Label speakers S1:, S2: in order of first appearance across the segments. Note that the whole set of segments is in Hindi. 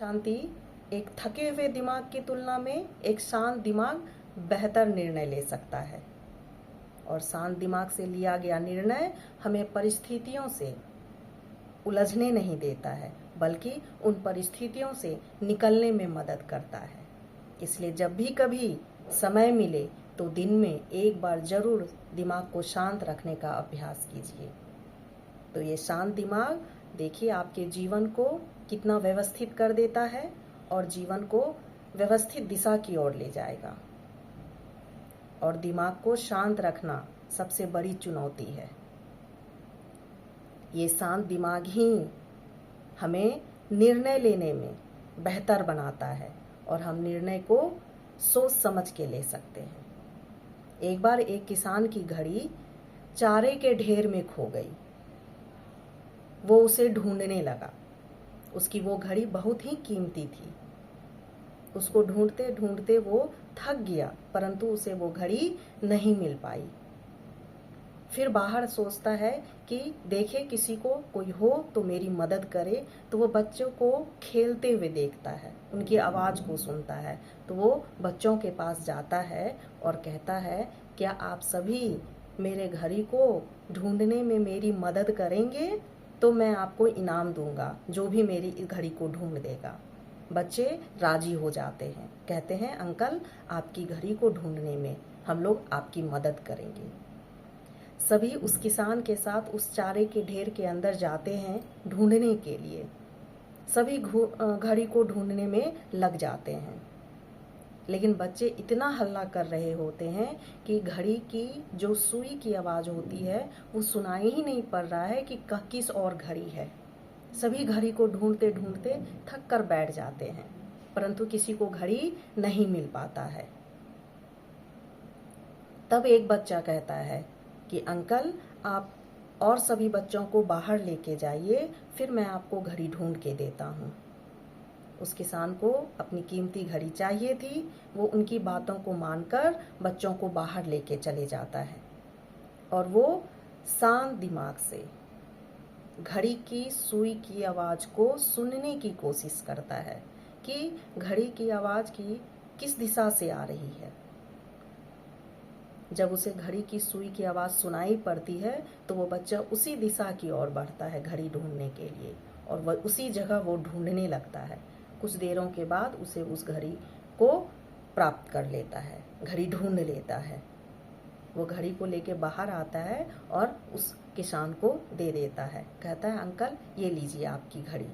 S1: शांति। एक थके हुए दिमाग की तुलना में एक शांत दिमाग बेहतर निर्णय ले सकता है, और शांत दिमाग से लिया गया निर्णय हमें परिस्थितियों से उलझने नहीं देता है, बल्कि उन परिस्थितियों से निकलने में मदद करता है। इसलिए जब भी कभी समय मिले तो दिन में एक बार जरूर दिमाग को शांत रखने का अभ्यास कीजिए। तो ये शांत दिमाग देखिए आपके जीवन को कितना व्यवस्थित कर देता है और जीवन को व्यवस्थित दिशा की ओर ले जाएगा। और दिमाग को शांत रखना सबसे बड़ी चुनौती है। ये शांत दिमाग ही हमें निर्णय लेने में बेहतर बनाता है और हम निर्णय को सोच समझ के ले सकते हैं। एक बार एक किसान की घड़ी चारे के ढेर में खो गई। वो उसे ढूंढने लगा। उसकी वो घड़ी बहुत ही कीमती थी। उसको ढूंढते ढूंढते वो थक गया, परंतु उसे वो घड़ी नहीं मिल पाई। फिर बाहर सोचता है कि देखे किसी को कोई हो तो मेरी मदद करे। तो वो बच्चों को खेलते हुए देखता है, उनकी आवाज को सुनता है। तो वो बच्चों के पास जाता है और कहता है, क्या आप सभी मेरे घड़ी को ढूंढने में मेरी मदद करेंगे तो मैं आपको इनाम दूंगा, जो भी मेरी इस घड़ी को ढूंढ देगा। बच्चे राजी हो जाते हैं, कहते हैं अंकल आपकी घड़ी को ढूंढने में हम लोग आपकी मदद करेंगे। सभी उस किसान के साथ उस चारे के ढेर के अंदर जाते हैं ढूंढने के लिए। सभी घड़ी को ढूंढने में लग जाते हैं, लेकिन बच्चे इतना हल्ला कर रहे होते हैं कि घड़ी की जो सुई की आवाज होती है वो सुनाई ही नहीं पड़ रहा है कि किस और घड़ी है। सभी घड़ी को ढूंढते ढूंढते थक कर बैठ जाते हैं, परंतु किसी को घड़ी नहीं मिल पाता है। तब एक बच्चा कहता है कि अंकल आप और सभी बच्चों को बाहर लेके जाइए, फिर मैं आपको घड़ी ढूंढ के देता हूँ। उस किसान को अपनी कीमती घड़ी चाहिए थी। वो उनकी बातों को मानकर बच्चों को बाहर लेके चले जाता है और वो शांत दिमाग से घड़ी की सुई की आवाज को सुनने की कोशिश करता है कि घड़ी की आवाज की किस दिशा से आ रही है। जब उसे घड़ी की सुई की आवाज सुनाई पड़ती है तो वो बच्चा उसी दिशा की ओर बढ़ता है घड़ी ढूंढने के लिए, और वह उसी जगह वो ढूंढने लगता है। कुछ देरों के बाद उसे उस घड़ी को प्राप्त कर लेता है, घड़ी ढूंढ लेता है। वो घड़ी को लेके बाहर आता है और उस किसान को दे देता है, कहता है अंकल ये लीजिए आपकी घड़ी।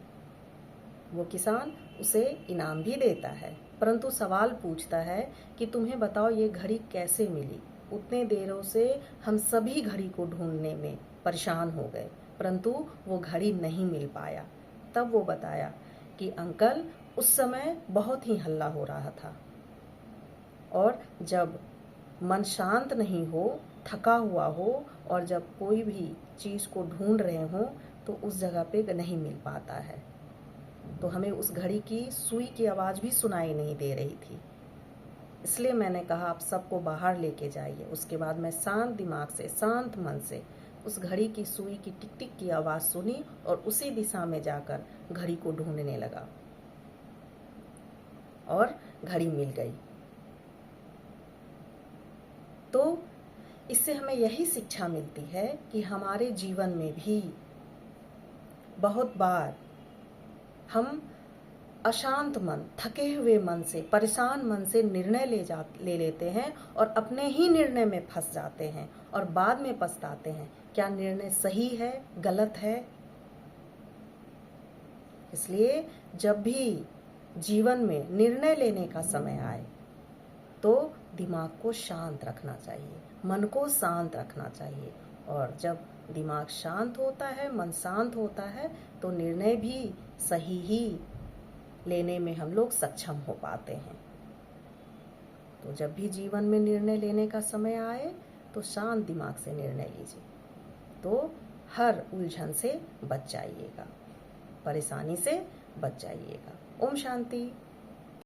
S1: वो किसान उसे इनाम भी देता है, परंतु सवाल पूछता है कि तुम्हें बताओ ये घड़ी कैसे मिली। उतने देरों से हम सभी घड़ी को ढूंढने में परेशान हो गए, परंतु वो घड़ी नहीं मिल पाया। तब वो बताया कि अंकल उस समय बहुत ही हल्ला हो रहा था, और जब मन शांत नहीं हो, थका हुआ हो, और जब कोई भी चीज को ढूंढ रहे हो तो उस जगह पे नहीं मिल पाता है। तो हमें उस घड़ी की सुई की आवाज भी सुनाई नहीं दे रही थी। इसलिए मैंने कहा आप सबको बाहर लेके जाइए। उसके बाद मैं शांत दिमाग से, शांत मन से उस घड़ी की सुई की टिक टिक की आवाज सुनी और उसी दिशा में जाकर घड़ी को ढूंढने लगा और घड़ी मिल गई। तो इससे हमें यही शिक्षा मिलती है कि हमारे जीवन में भी बहुत बार हम अशांत मन, थके हुए मन से, परेशान मन से निर्णय ले लेते हैं और अपने ही निर्णय में फंस जाते हैं और बाद में पछताते हैं क्या निर्णय सही है, गलत है। इसलिए जब भी जीवन में निर्णय लेने का समय आए तो दिमाग को शांत रखना चाहिए, मन को शांत रखना चाहिए। और जब दिमाग शांत होता है, मन शांत होता है, तो निर्णय भी सही ही लेने में हम लोग सक्षम हो पाते हैं। तो जब भी जीवन में निर्णय लेने का समय आए तो शांत दिमाग से निर्णय लीजिए, तो हर उलझन से बच जाइएगा, परेशानी से बच जाइएगा। ओम शांति।